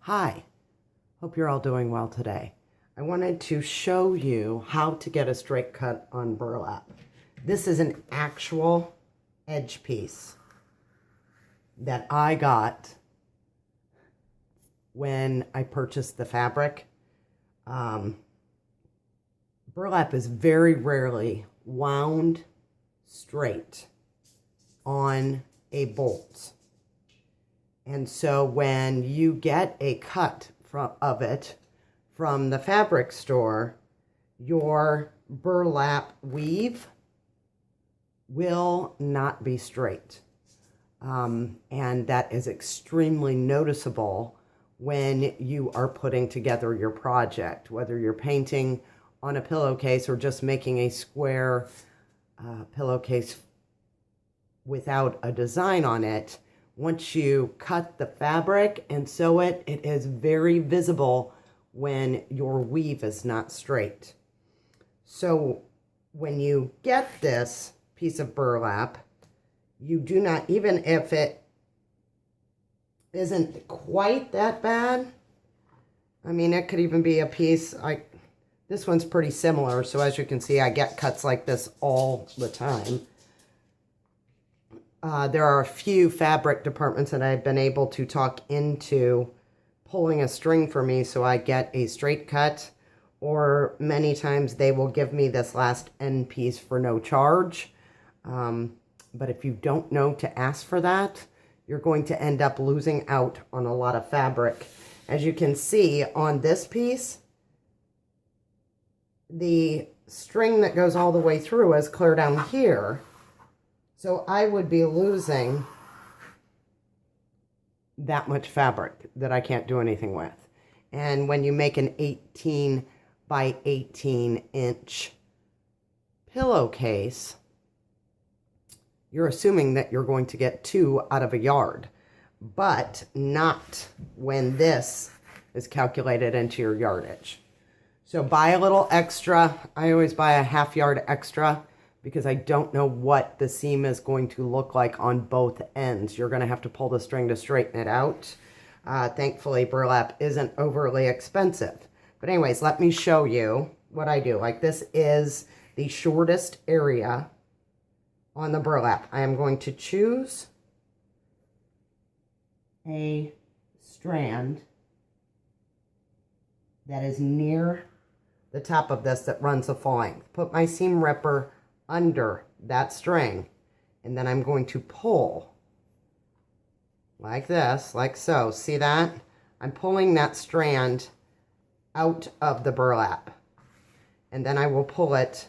Hi, hope you're all doing well today. I wanted to show you how to get a straight cut on burlap. This is an actual edge piece that I got when I purchased the fabric. Burlap is very rarely wound straight on a bolt. And so when you get a cut of it from the fabric store, your burlap weave will not be straight. And that is extremely noticeable when you are putting together your project, whether you're painting on a pillowcase or just making a square pillowcase without a design on it. Once you cut the fabric and sew it, it is very visible when your weave is not straight. So when you get this piece of burlap, you do not, even if it isn't quite that bad, I mean, it could even be a piece, this one's pretty similar, so as you can see, I get cuts like this all the time. There are a few fabric departments that I've been able to talk into pulling a string for me so I get a straight cut, or many times they will give me this last end piece for no charge. But if you don't know to ask for that, you're going to end up losing out on a lot of fabric. As you can see on this piece, the string that goes all the way through is clear down here. So I would be losing that much fabric that I can't do anything with. And when you make an 18 by 18 inch pillowcase, you're assuming that you're going to get 2 out of a yard, but not when this is calculated into your yardage. So buy a little extra. I always buy a half yard extra, because I don't know what the seam is going to look like on both ends. You're gonna have to pull the string to straighten it out. Thankfully, burlap isn't overly expensive. But anyways, let me show you what I do. Like, this is the shortest area on the burlap. I am going to choose a strand that is near the top of this that runs the full length. Put my seam ripper under that string, and then I'm going to pull like this, like so. See that? I'm pulling that strand out of the burlap, and then I will pull it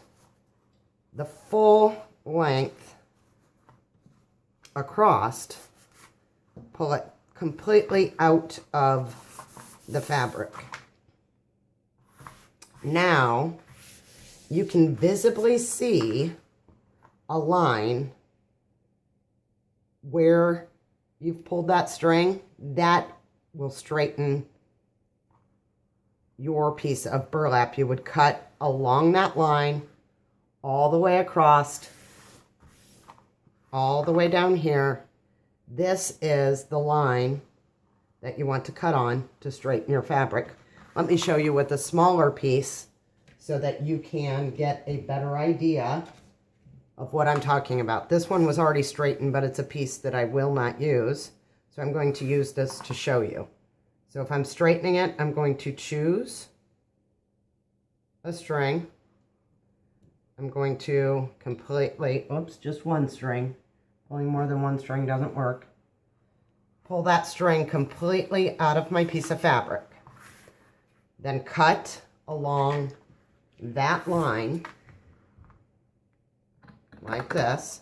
the full length across, pull it completely out of the fabric. Now you can visibly see a line where you've pulled that string. That will straighten your piece of burlap. You would cut along that line all the way across, all the way down here. This is the line that you want to cut on to straighten your fabric. Let me show you with a smaller piece, so that you can get a better idea of what I'm talking about. This one was already straightened, but it's a piece that I will not use. So I'm going to use this to show you. So if I'm straightening it, I'm going to choose a string. I'm going to completely, oops, just one string. Pulling more than one string doesn't work. Pull that string completely out of my piece of fabric. Then cut along that line like this.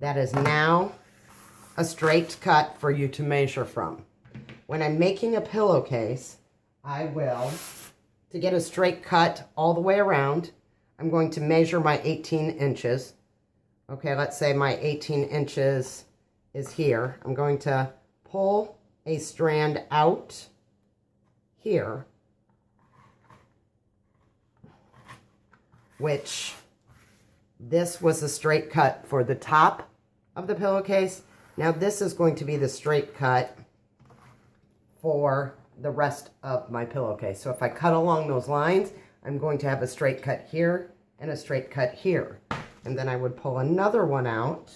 That is now a straight cut for you to measure from. When I'm making a pillowcase, I will, to get a straight cut all the way around, I'm going to measure my 18 inches. Okay, let's say my 18 inches is here. I'm going to pull a strand out here, which This was the straight cut for the top of the pillowcase. Now this is going to be the straight cut for the rest of my pillowcase. So if I cut along those lines, I'm going to have a straight cut here and a straight cut here. And then I would pull another one out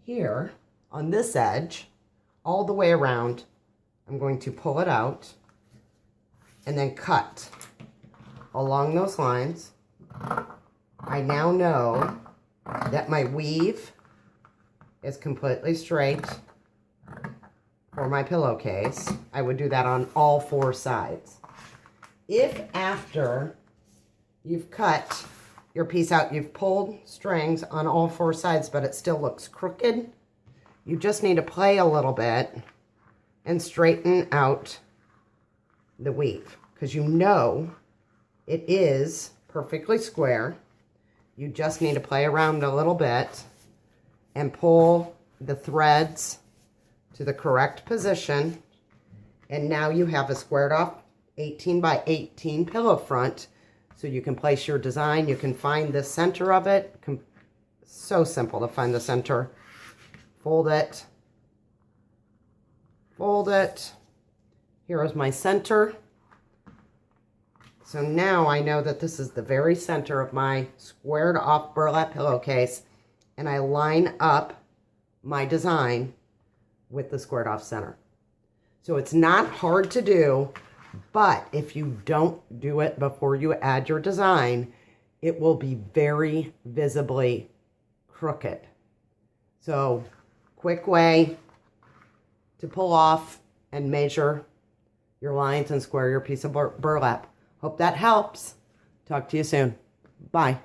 here on this edge, all the way around. I'm going to pull it out and then cut along those lines. I now know that my weave is completely straight for my pillowcase. I would do that on all 4 sides. If after you've cut your piece out, you've pulled strings on all 4 sides, but it still looks crooked, you just need to play a little bit and straighten out the weave, because you know it is perfectly square. You just need to play around a little bit and pull the threads to the correct position. And now you have a squared off 18 by 18 pillow front. So you can place your design. You can find the center of it. So simple to find the center. Fold it. Fold it. Here is my center. So now I know that this is the very center of my squared off burlap pillowcase, and I line up my design with the squared off center. So it's not hard to do, but if you don't do it before you add your design, it will be very visibly crooked. So quick way to pull off and measure your lines and square your piece of burlap. Hope that helps. Talk to you soon. Bye.